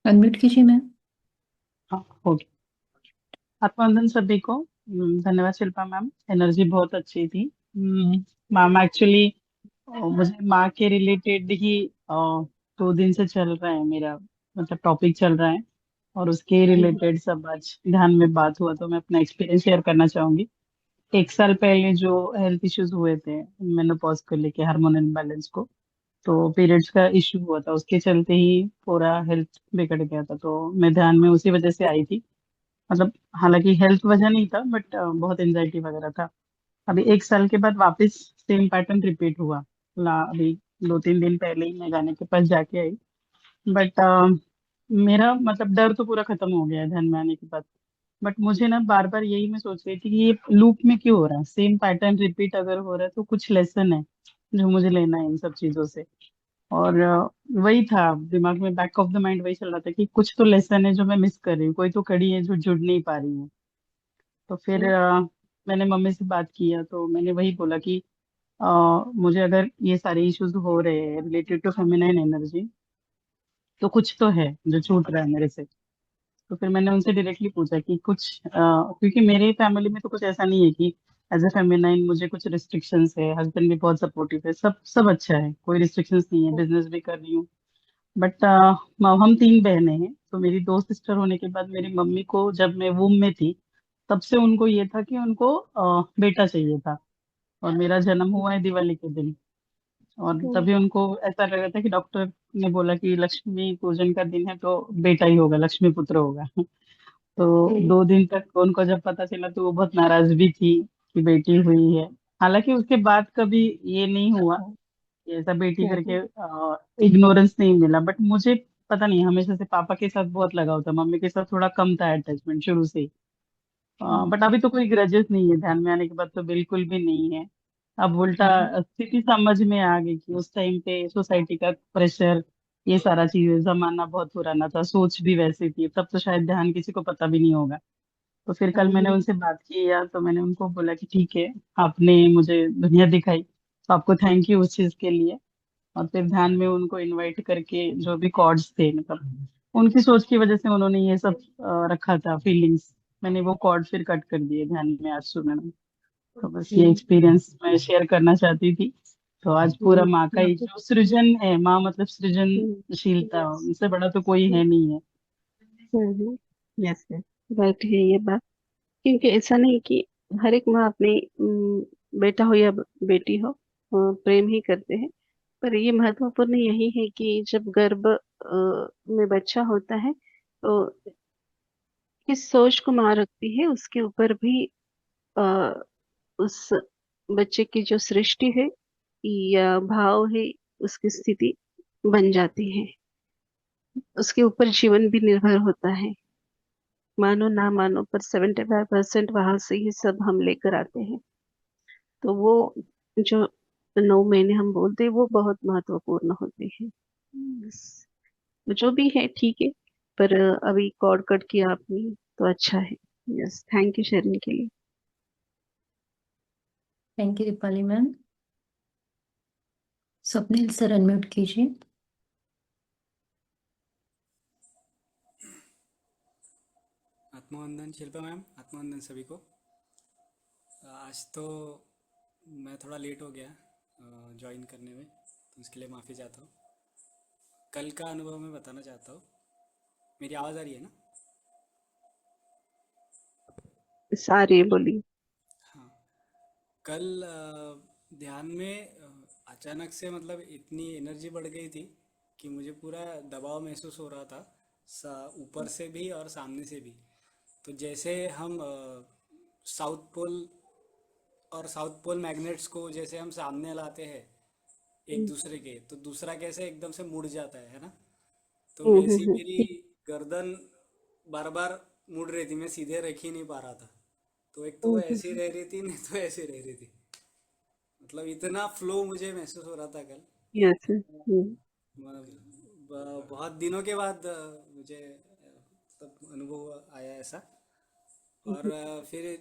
Unmute कीजिए ma'am. हाँ, हो गया। आत्मवंदन सभी को। धन्यवाद शिल्पा मैम, एनर्जी बहुत अच्छी थी। मैम एक्चुअली मुझे माँ के रिलेटेड ही 2 दिन से चल रहा है मेरा, मतलब टॉपिक चल रहा है, और उसके रिलेटेड सब आज ध्यान में बात हुआ तो मैं अपना एक्सपीरियंस शेयर करना चाहूंगी। 1 साल पहले जो हेल्थ इश्यूज हुए थे मेनोपॉज को लेके, हार्मोन इम्बैलेंस को, तो पीरियड्स का इश्यू हुआ था, उसके चलते ही पूरा हेल्थ बिगड़ गया था, तो मैं ध्यान में उसी वजह से आई थी। मतलब हालांकि हेल्थ वजह नहीं था, बट बहुत एंजाइटी वगैरह था। अभी 1 साल के बाद वापस सेम पैटर्न रिपीट हुआ। अभी 2-3 दिन पहले ही मैं गाने के पास जाके आई, बट मेरा मतलब डर तो पूरा खत्म हो गया है ध्यान में आने के बाद। बट मुझे ना बार बार यही मैं सोच रही थी कि ये लूप में क्यों हो रहा है, सेम पैटर्न रिपीट अगर हो रहा है तो कुछ लेसन है जो मुझे लेना है इन सब चीजों से। और वही था दिमाग में, बैक ऑफ द माइंड वही चल रहा था कि कुछ तो लेसन है जो मैं मिस कर रही हूँ, कोई तो कड़ी है जो जुड़ नहीं पा रही है। तो फिर मैंने मम्मी से बात किया तो मैंने वही बोला कि अ, मुझे अगर ये सारे इश्यूज हो रहे हैं रिलेटेड टू फेमिनाइन एनर्जी, तो कुछ तो है जो छूट रहा है मेरे से। तो फिर मैंने उनसे डायरेक्टली पूछा कि कुछ क्योंकि मेरे फैमिली में तो कुछ ऐसा नहीं है कि एज ए फेमिनाइन मुझे कुछ रिस्ट्रिक्शंस है, हस्बैंड भी बहुत सपोर्टिव है, सब सब अच्छा है, कोई रिस्ट्रिक्शंस नहीं है, बिजनेस भी कर रही हूँ। बट हम 3 बहनें हैं, तो मेरी 2 सिस्टर होने के बाद मेरी मम्मी को जब मैं वूम में थी तब से उनको ये था कि उनको बेटा चाहिए था। और मेरा जन्म हुआ है दिवाली के दिन, और तभी उनको ऐसा लग रहा था कि डॉक्टर ने बोला कि लक्ष्मी पूजन का दिन है तो बेटा ही होगा, लक्ष्मी पुत्र होगा। तो 2 दिन तक उनको जब पता चला तो वो बहुत नाराज भी थी कि बेटी हुई है। हालांकि उसके बाद कभी ये नहीं हुआ कि ऐसा बेटी करके इग्नोरेंस नहीं मिला, बट मुझे पता नहीं, हमेशा से पापा के साथ बहुत लगाव था, मम्मी के साथ थोड़ा कम था अटैचमेंट शुरू से ही। बट अभी तो कोई ग्रजेस नहीं है, ध्यान में आने के बाद तो बिल्कुल भी नहीं है। अब उल्टा स्थिति समझ में आ गई कि उस टाइम पे सोसाइटी का प्रेशर, ये सारा चीजें, जमाना बहुत पुराना था, सोच भी वैसी थी, तब तो शायद ध्यान किसी को पता भी नहीं होगा। तो फिर कल मैंने उनसे बात की यार, तो मैंने उनको बोला कि ठीक है, आपने मुझे दुनिया दिखाई, तो आपको थैंक यू उस चीज के लिए। और फिर ध्यान में उनको इनवाइट करके, जो भी कॉर्ड्स थे, मतलब उनकी सोच की वजह से उन्होंने ये सब रखा था फीलिंग्स, मैंने वो कॉर्ड फिर कट कर दिए ध्यान में आज सुबह में। तो बस ये एक्सपीरियंस मैं शेयर करना चाहती थी। तो आज पूरा माँ का ही जो सृजन है, माँ मतलब सृजनशीलता, उनसे बड़ा तो कोई है नहीं है। यस यस, राइट है ये बात। क्योंकि ऐसा नहीं कि हर एक माँ अपने बेटा हो या बेटी हो प्रेम ही करते हैं। पर ये महत्वपूर्ण यही है कि जब गर्भ में बच्चा होता है तो किस सोच को माँ रखती है उसके ऊपर भी आ, उस बच्चे की जो सृष्टि है या भाव है उसकी स्थिति बन जाती है। उसके ऊपर जीवन भी निर्भर होता है। मानो ना मानो पर 75% वहां से ही सब हम लेकर आते हैं। तो वो जो 9 महीने हम बोलते हैं वो बहुत महत्वपूर्ण होते हैं। बस, जो भी है ठीक है। पर अभी कॉर्ड कट किया आपने तो अच्छा है। यस, थैंक यू शेयरिंग के लिए। Thank you Deepali ma'am. Swapnil sir unmute कीजिए। आत्मवंदन शिल्पा मैम, आत्मवंदन सभी को। आज तो मैं थोड़ा लेट हो गया ज्वाइन करने में, तो उसके लिए माफ़ी चाहता हूँ। कल का अनुभव मैं बताना चाहता हूँ। मेरी आवाज़ आ रही है ना? सारे बोली। हाँ। कल ध्यान में अचानक से मतलब इतनी एनर्जी बढ़ गई थी कि मुझे पूरा दबाव महसूस हो रहा था, ऊपर से भी और सामने से भी। तो जैसे हम साउथ पोल और साउथ पोल मैग्नेट्स को जैसे हम सामने लाते हैं एक दूसरे के, तो दूसरा कैसे एकदम से मुड़ जाता है ना? तो वैसी मेरी गर्दन बार बार मुड़ रही थी, मैं सीधे रख ही नहीं पा रहा था। तो एक तो वो ऐसी रह रही थी, नहीं तो ऐसी रह रही थी। मतलब इतना फ्लो मुझे महसूस हो रहा था कल। यस। बहुत दिनों के बाद मुझे तब अनुभव आया ऐसा। और फिर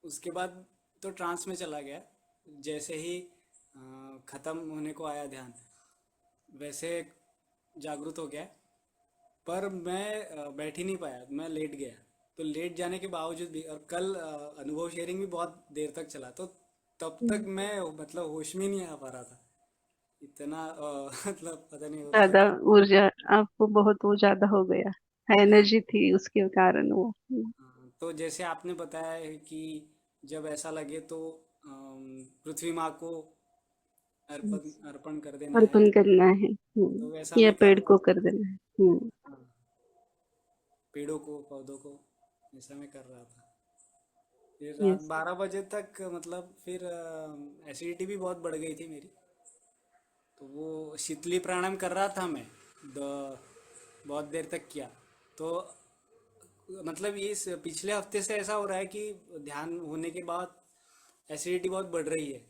उसके बाद तो ट्रांस में चला गया। जैसे ही खत्म होने को आया ध्यान, वैसे जागृत हो गया। पर मैं बैठ ही नहीं पाया, मैं लेट गया। तो लेट जाने के बावजूद भी, और कल अनुभव शेयरिंग भी बहुत देर तक चला, तो तब तक मैं मतलब होश में नहीं आ पा रहा था। इतना मतलब पता नहीं होता है ज्यादा कि ऊर्जा आपको, बहुत वो ज्यादा हो गया, हाँ। एनर्जी थी उसके कारण वो। हाँ, तो जैसे आपने बताया है कि जब ऐसा लगे तो पृथ्वी माँ को अर्पण अर्पण कर देना है, अर्पण तो करना है। वैसा या मैं कर पेड़ रहा को था। कर देना है। हाँ, पेड़ों को, पौधों को, ऐसा मैं कर रहा था। फिर रात यस। 12 बजे तक मतलब फिर एसिडिटी भी बहुत बढ़ गई थी मेरी। तो वो शीतली प्राणायाम कर रहा था मैं, बहुत देर तक किया। तो मतलब ये पिछले हफ्ते से ऐसा हो रहा है कि ध्यान होने के बाद एसिडिटी बहुत बढ़ रही है।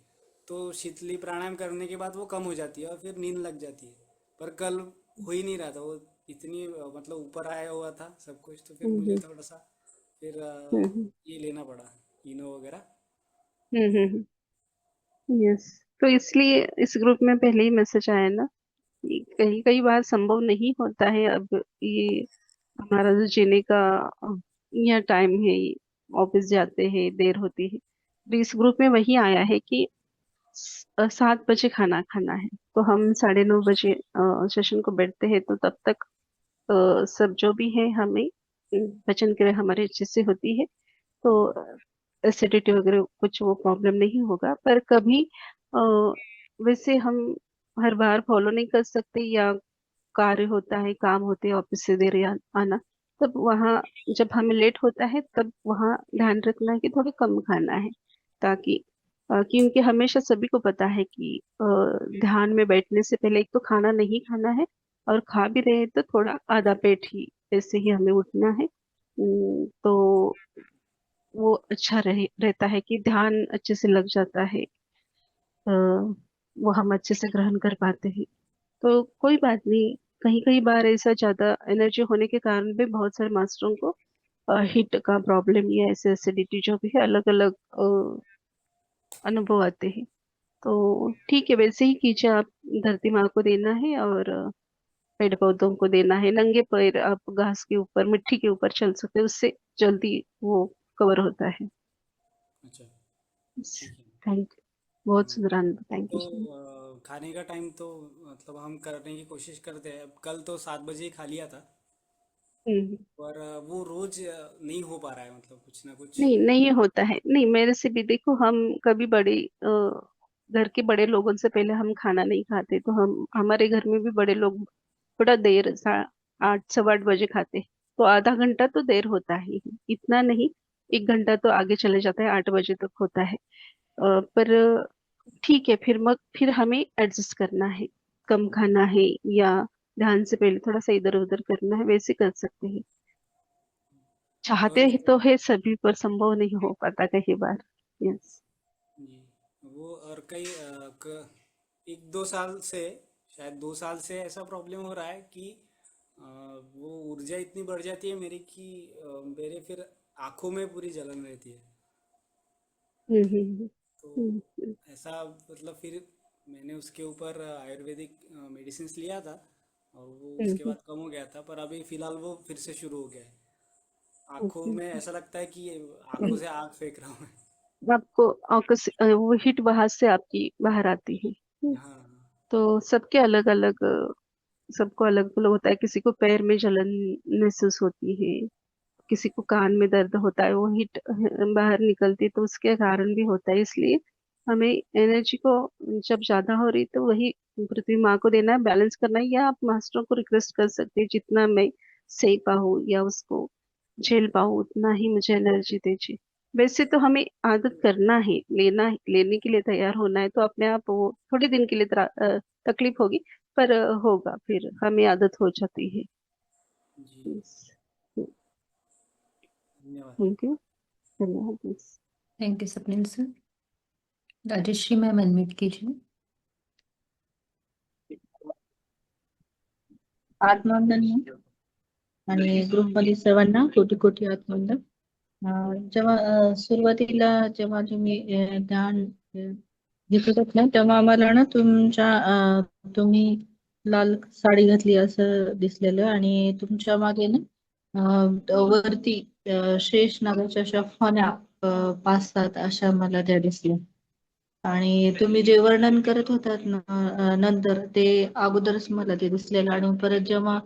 तो शीतली प्राणायाम करने के बाद वो कम हो जाती है और फिर नींद लग जाती है। पर कल हो ही नहीं रहा था वो, इतनी मतलब ऊपर आया हुआ था सब कुछ। तो फिर मुझे हम्म थोड़ा सा फिर हम्म ये लेना पड़ा, इनो वगैरह। हम्म यस। तो इसलिए इस ग्रुप में पहले ही मैसेज आया ना कि कई कई बार संभव नहीं होता है। अब ये हमारा जो जीने का यह टाइम है, ऑफिस जाते हैं, देर होती है। तो इस ग्रुप में वही आया है कि 7 बजे खाना खाना है। तो हम 9:30 बजे सेशन को बैठते हैं, तो तब तक सब जो भी है हमें पाचन क्रिया हमारे अच्छे से होती है। तो एसिडिटी वगैरह कुछ वो प्रॉब्लम नहीं होगा। पर कभी अ, वैसे हम हर बार फॉलो नहीं कर सकते, या कार्य होता है, काम होते हैं, ऑफिस से देर आना, तब वहाँ जब हमें लेट होता है तब वहाँ ध्यान रखना है कि थोड़ा कम खाना है, ताकि क्योंकि हमेशा सभी को पता है कि ध्यान में बैठने से पहले एक तो खाना नहीं खाना है, और खा भी रहे हैं तो थोड़ा आधा पेट ही ऐसे ही हमें उठना है। तो वो अच्छा रहता है कि ध्यान अच्छे से लग जाता है। वो हम अच्छे से ग्रहण कर पाते हैं। तो कोई बात नहीं, कहीं कहीं बार ऐसा ज्यादा एनर्जी होने के कारण भी बहुत सारे मास्टरों को हिट का प्रॉब्लम या ऐसे एसिडिटी जो भी है अलग अलग अनुभव आते हैं। तो ठीक है, वैसे ही कीजिए आप। धरती माँ को देना है और पेड़ पौधों को देना है। नंगे पैर आप घास के ऊपर, मिट्टी के ऊपर चल सकते हैं, उससे जल्दी वो कवर होता है। अच्छा, ठीक है। थैंक यू, बहुत हाँ, सुंदर अनुभव, थैंक तो यू सो मच। खाने का टाइम तो मतलब हम करने की कोशिश करते हैं। अब कल तो 7 बजे ही खा लिया था, हम्म। पर वो रोज नहीं हो पा रहा है, मतलब कुछ ना कुछ। नहीं नहीं होता है, नहीं मेरे से भी देखो, हम कभी बड़े घर के बड़े लोगों से पहले हम खाना नहीं खाते। तो हम हमारे घर में भी बड़े लोग थोड़ा देर 8 8:15 बजे खाते। तो आधा घंटा तो देर होता ही है, इतना नहीं। 1 घंटा तो आगे चले जाता है, 8 बजे तक होता है। पर ठीक है, फिर हमें एडजस्ट करना है, कम खाना है, या ध्यान से पहले थोड़ा सा इधर उधर करना है, वैसे कर सकते हैं। चाहते और ही तो है सभी, पर संभव नहीं हो पाता कई बार। यस। जी, वो और कई 1-2 साल से, शायद 2 साल से ऐसा प्रॉब्लम हो रहा है कि वो ऊर्जा इतनी बढ़ जाती है मेरी कि मेरे फिर आंखों में पूरी जलन रहती है। हम्म हम्म तो हम्म ऐसा मतलब फिर मैंने उसके ऊपर आयुर्वेदिक मेडिसिन लिया था, और वो उसके हम्म बाद कम हो गया था। पर अभी फिलहाल वो फिर से शुरू हो गया है। आंखों हम्म में ऐसा लगता है कि आंखों से आग फेंक रहा हूँ मैं। आपको वो हीट वहां से आपकी बाहर आती है। हाँ, तो सबके अलग अलग, सबको अलग अलग होता है। किसी को पैर में जलन महसूस होती है, किसी को कान में दर्द होता है, वो हीट बाहर निकलती है, तो उसके कारण भी होता है। इसलिए हमें एनर्जी को जब ज्यादा हो रही तो वही पृथ्वी माँ को देना है, बैलेंस करना है। या आप मास्टरों को रिक्वेस्ट कर सकते हैं जितना मैं सही पाऊँ या उसको झेल पाऊँ उतना ही मुझे एनर्जी दीजिए। वैसे तो हमें आदत करना है, लेने के लिए तैयार होना है। तो अपने आप वो थोड़े दिन के लिए तकलीफ होगी, पर होगा, फिर हमें आदत हो जाती है। जी, धन्यवाद। Thank you. धन्यवाद। Thank you Swapnil sir. Rajshree ma'am unmute कीजिए। आत्मवंदन आणि ग्रुपमध्ये सर्वांना कोटी कोटी आत्मवंदन. जेव्हा सुरुवातीला जेव्हा तुम्ही ध्यान घेत होतात ना, तेव्हा आम्हाला ना तुम्ही लाल साडी घातली असं दिसलेलं आणि तुमच्या मागे ना वरती शेष नागाच्या अशा फण्या 5-7 अशा मला त्या दिसल्या. आणि तुम्ही जे वर्णन करत होतात ना नंतर ते अगोदरच मला ते दिसलेलं आणि परत जेव्हा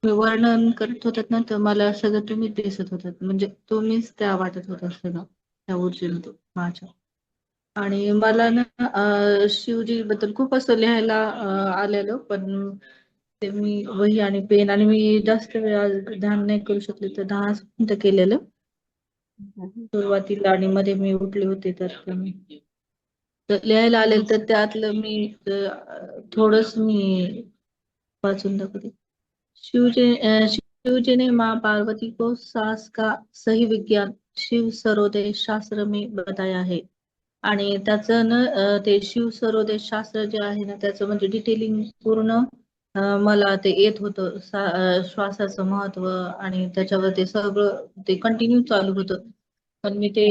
तुम्ही वर्णन करत होतात ना तर मला सगळं तुम्हीच दिसत होतात म्हणजे तुम्हीच त्या वाटत होता सगळं त्या ऊर्जेमध्ये माझ्या. आणि मला ना शिवजी बद्दल खूप असं लिहायला आलेलं पण ते मी वही आणि पेन आणि मी जास्त वेळ आज ध्यान नाही करू शकले तर 10 मिनिटं केलेलं सुरुवातीला आणि मध्ये मी उठले होते तर मी तर लिहायला आलेलं तर त्यातलं मी थोडस मी वाचून दाखवते. शिव जी ने माँ पार्वती को सास का सही विज्ञान शिव सरोदय शास्त्र में बताया है. आणि त्याचं ना ते शिव सरोदय शास्त्र जे आहे ना त्याचं म्हणजे डिटेलिंग पूर्ण मला ते येत होतं श्वासाचं महत्व आणि त्याच्यावर ते सगळं ते कंटिन्यू चालू होतं. पण मी ते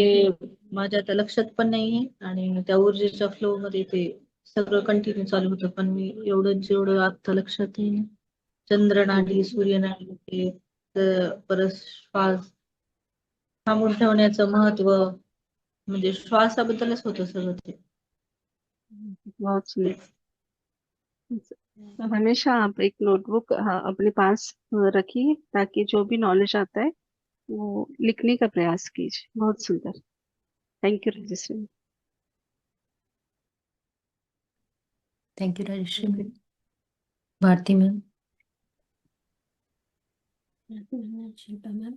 माझ्या आता लक्षात पण नाहीये आणि त्या ऊर्जेच्या फ्लो मध्ये ते सगळं कंटिन्यू चालू होतं पण मी एवढं जेवढं आता लक्षात येईल चंद्रनाडी सूर्यनाडी ते परत श्वास थांबून ठेवण्याचं महत्व म्हणजे श्वासाबद्दलच होतं सगळं ते. बहुत सुंदर। तो हमेशा आप एक नोटबुक अपने पास रखिए ताकि जो भी नॉलेज आता है वो लिखने का प्रयास कीजिए। बहुत सुंदर। Thank you Rajshree. Thank you Rajshree ma'am. Bharti ma'am. Shilpa ma'am,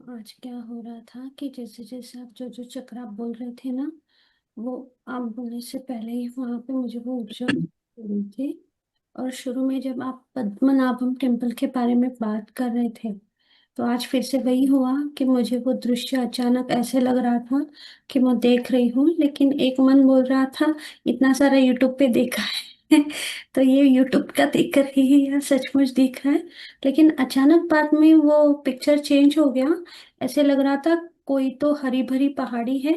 आज क्या हो रहा था कि जैसे जैसे आप जो चक्र आप बोल रहे थे ना, वो आप बोलने से पहले ही वहां पे मुझे वो ऊर्जा मिली थी। और शुरू में जब आप पद्मनाभम टेम्पल के बारे में बात कर रहे थे तो आज फिर से वही हुआ कि मुझे वो दृश्य अचानक ऐसे लग रहा था कि मैं देख रही हूँ, लेकिन एक मन बोल रहा था इतना सारा यूट्यूब पे देखा है तो ये यूट्यूब का देख कर ही यह सचमुच दिख रहा है। लेकिन अचानक बाद में वो पिक्चर चेंज हो गया। ऐसे लग रहा था कोई तो हरी भरी पहाड़ी है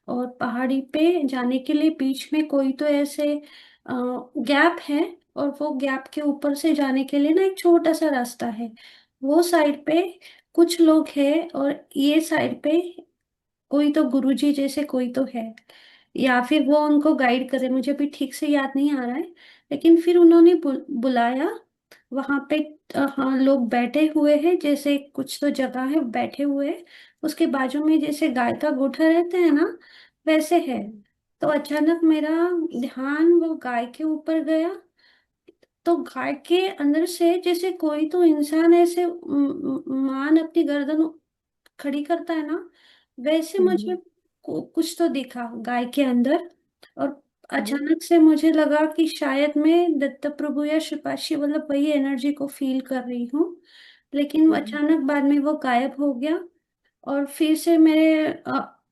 और पहाड़ी पे जाने के लिए बीच में कोई तो ऐसे गैप है और वो गैप के ऊपर से जाने के लिए ना एक छोटा सा रास्ता है। वो साइड पे कुछ लोग हैं और ये साइड पे कोई तो गुरुजी जैसे कोई तो है या फिर वो उनको गाइड करे, मुझे भी ठीक से याद नहीं आ रहा है। लेकिन फिर उन्होंने बुलाया वहां पे। हाँ, लोग बैठे हुए हैं, जैसे कुछ तो जगह है बैठे हुए हैं। उसके बाजू में जैसे गाय का गोठा रहता है ना, वैसे है। तो अचानक मेरा ध्यान वो गाय के ऊपर गया। तो गाय के अंदर से जैसे कोई तो इंसान ऐसे मान अपनी गर्दन खड़ी करता है ना, वैसे मुझे कुछ तो दिखा गाय के अंदर। और अचानक से मुझे लगा कि शायद मैं दत्त प्रभु या श्रीपाद वल्लभ वही एनर्जी को फील कर रही हूँ। लेकिन वो अचानक बाद में वो गायब हो गया। और फिर से मेरे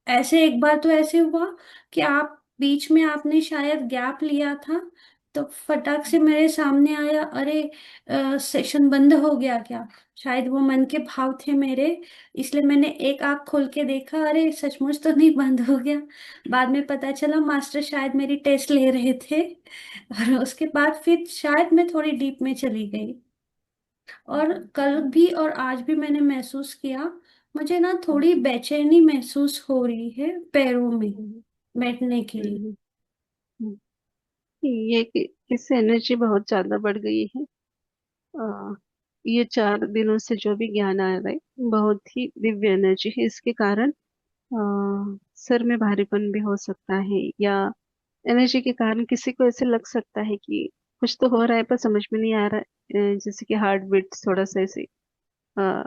ऐसे एक बार तो ऐसे हुआ कि आप बीच में आपने शायद गैप लिया था तो फटाक से मेरे सामने आया, अरे सेशन बंद हो गया क्या। शायद वो मन के भाव थे मेरे, इसलिए मैंने एक आंख खोल के देखा, अरे सचमुच तो नहीं बंद हो गया। बाद में पता चला मास्टर शायद मेरी टेस्ट ले रहे थे और उसके बाद फिर शायद मैं थोड़ी डीप में चली गई। और कल भी और आज भी मैंने महसूस किया, मुझे ना थोड़ी बेचैनी महसूस हो रही है पैरों में बैठने के लिए। ये इससे एनर्जी बहुत ज्यादा बढ़ गई है। आ, ये 4 दिनों से जो भी ज्ञान आ रहा है बहुत ही दिव्य एनर्जी है। इसके कारण सर में भारीपन भी हो सकता है या एनर्जी के कारण किसी को ऐसे लग सकता है कि कुछ तो हो रहा है पर समझ में नहीं आ रहा है। जैसे कि हार्ट बीट थोड़ा सा ऐसे अ,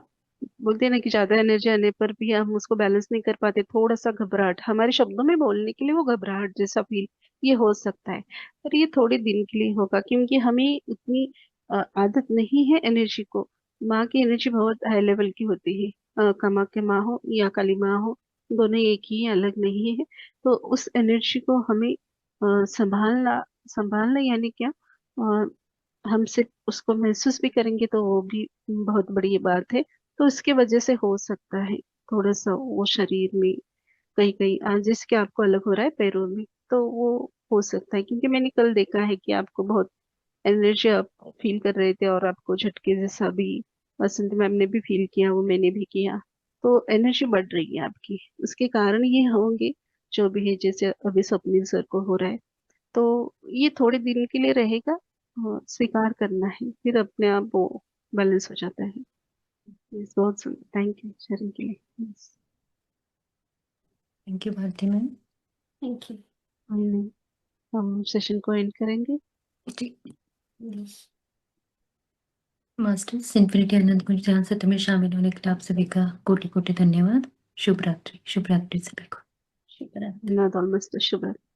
बोलते हैं ना कि ज्यादा एनर्जी आने पर भी हम उसको बैलेंस नहीं कर पाते। थोड़ा सा घबराहट, हमारे शब्दों में बोलने के लिए वो घबराहट जैसा फील ये हो सकता है। पर ये थोड़े दिन के लिए होगा क्योंकि हमें उतनी आदत नहीं है एनर्जी को। माँ की एनर्जी बहुत हाई लेवल की होती है। कामाख्या माँ हो या काली माँ हो, दोनों एक ही है, अलग नहीं है। तो उस एनर्जी को हमें संभालना संभालना यानी क्या, हम सिर्फ उसको महसूस भी करेंगे तो वो भी बहुत बड़ी बात है। तो इसके वजह से हो सकता है थोड़ा सा वो शरीर में कहीं कहीं जैसे कि आपको अलग हो रहा है पैरों में, तो वो हो सकता है, क्योंकि मैंने कल देखा है कि आपको बहुत एनर्जी आप फील कर रहे थे और आपको झटके जैसा भी बसंती मैम ने भी फील किया, वो मैंने भी किया। तो एनर्जी बढ़ रही है आपकी, उसके कारण ये होंगे जो भी है, जैसे अभी स्वप्निल सर को हो रहा है। तो ये थोड़े दिन के लिए रहेगा, स्वीकार करना है, फिर अपने आप वो बैलेंस हो जाता है। Yes, बहुत सुंदर, थैंक यू शेयरिंग के लिए। Yes. Thank you Bharti ma'am. Thank you. हम सेशन को एंड करेंगे। यस। मास्टर्स इन्फिनिटी अनंत गुण ज्ञान सत्य में शामिल होने के लिए आप सभी का कोटि कोटि धन्यवाद। शुभ रात्रि सभी को। शुभ रात्रि। धन्यवाद, ऑलमोस्ट शुभ रात्रि।